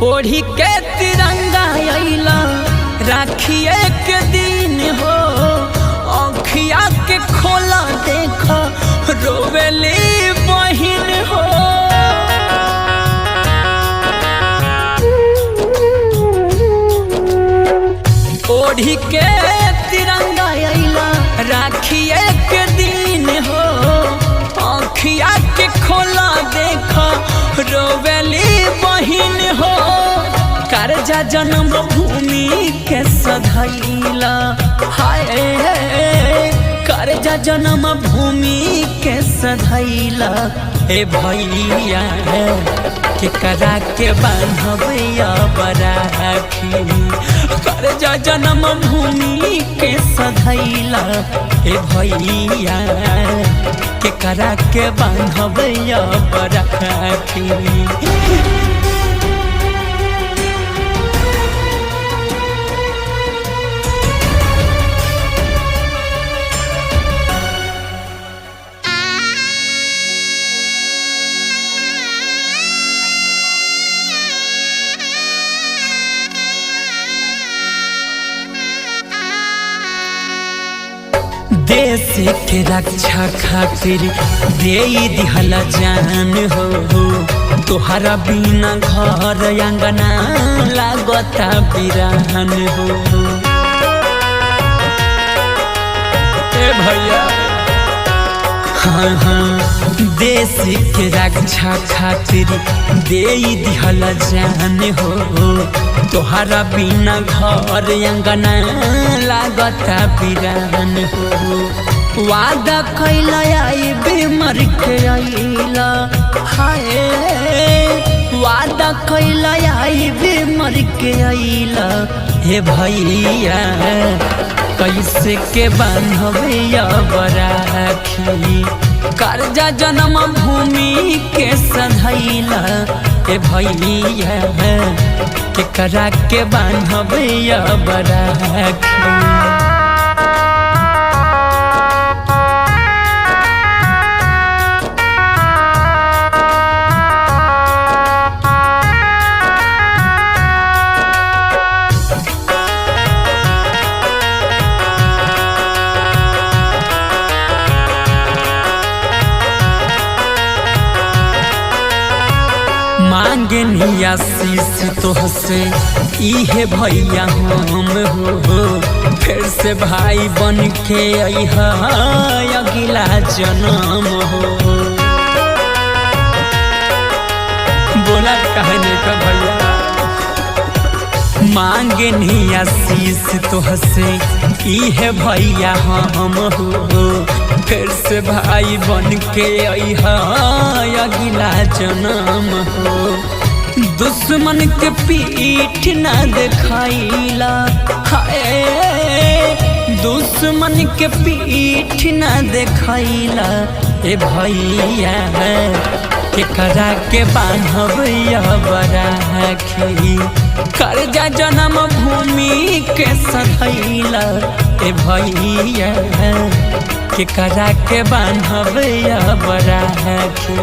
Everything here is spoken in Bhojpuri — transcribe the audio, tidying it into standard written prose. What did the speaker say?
ओढ़ी के तिरंगा अइला राखिए के दिन हो, आँखिया के खोला देखा रोवेली बहिन हो। ओढ़ी के तिरंगा अइला राखिए के दिन हो, आँखिया के खोला देखा रोवेली बहिन हो। कर्जा जन्म भूमि के सधैला हाय, कर्जा जन्म भूमि के सधैला ए भैया के करा के बांधबैया बराखी। कर्जा जन्म भूमि के सधैला ए भैया के करा के बांधबैया बराखी। देश के रक्षा खातिर दे दिहला जान हो, तोहरा बिना घर अंगना लागता बिरान हो। ए भैया हाँ हाँ, देश के रक्षा खातिर दे दिहला जान हो, तोहरा बिना घर अंगना लागता बिरान हो। वादा कैला आइबे मर के अइला हाय, वादा कैला आइबे मर के अइला हे भैया कैसे के बांधबैया बराखी। कर्जा जन्म भूमि के सधैला ए भैया के करा के बांधबैया बराखी। मांगनी आशीष तोहसे इहे भैया हम हो, फिर से भाई बन के अइहा अगिला जन्म हो। बोला कहने का भैया मांगनी आशीष तोहसे इहे भैया हम हो, फिर से भाई बन के अइहा अगिला जन्म हो। दुश्मन के पीठ ना दिखाइला हाय, दुश्मन के पीठ ना दिखाइला ए भैया के करा के बांधबैया बराखी। कर्जा जन्म भूमि के सधैला ए भैया के करा के बांधबैया बराखी।